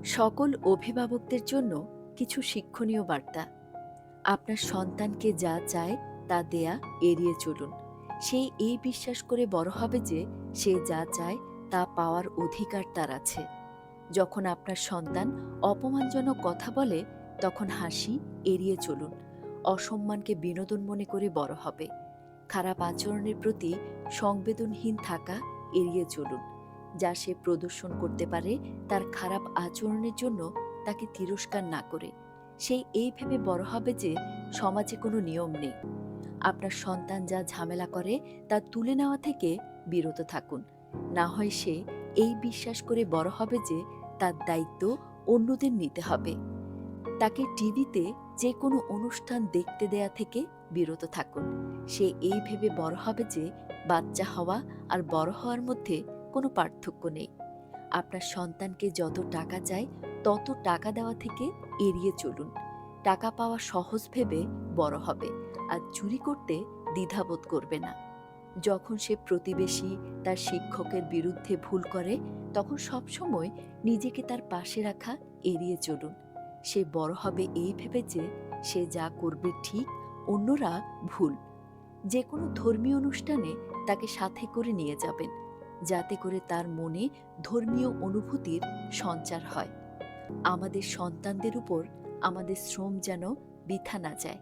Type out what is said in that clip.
সকল অভিভাবকদের জন্য কিছু শিক্ষণীয় বার্তা। আপনার সন্তানকে যা চায় তা দেয়া এড়িয়ে চলুন। সে এই বিশ্বাস করে বড় হবে যে সে যা চায় তা পাওয়ার অধিকার তার আছে। যখন আপনার সন্তান অপমানজনক কথা বলে, তখন হাসি এড়িয়ে চলুন। অসম্মানকে বিনোদন মনে করে বড় হবে। খারাপ আচরণের প্রতি সংবেদনহীন থাকা এড়িয়ে চলুন। যা সে প্রদর্শন করতে পারে তার খারাপ আচরণের জন্য তাকে তিরস্কার না করে সে এই ভেবে বড় হবে যে সমাজে কোনো নিয়ম নেই। আপনার সন্তান যা ঝামেলা করে তা তুলে নেওয়া থেকে বিরত থাকুন। না হয় সে এই বিশ্বাস করে বড় হবে যে তার দায়িত্ব অন্যদের নিতে হবে। তাকে টিভিতে যে কোনো অনুষ্ঠান দেখতে দেয়া থেকে বিরত থাকুন। সে এই ভেবে বড় হবে যে বাচ্চা হওয়া আর বড় হওয়ার মধ্যে কোনো পার্থক্য নেই। আপনার সন্তানকে যত টাকা চায় তত টাকা দেওয়া থেকে এড়িয়ে চলুন। টাকা পাওয়া সহজ ভেবে বড় হবে আর চুরি করতে দ্বিধাবোধ করবে না। যখন সে প্রতিবেশী তার শিক্ষকের বিরুদ্ধে ভুল করে, তখন সবসময় নিজেকে তার পাশে রাখা এড়িয়ে চলুন। সে বড় হবে এই ভেবে যে সে যা করবে ঠিক, অন্যরা ভুল। যে কোনো ধর্মীয় অনুষ্ঠানে তাকে সাথে করে নিয়ে যাবেন, যাতে করে তার মনে ধর্মীয় অনুভূতির সঞ্চার হয়। আমাদের সন্তানদের উপর আমাদের শ্রম যেন বৃথা না যায়।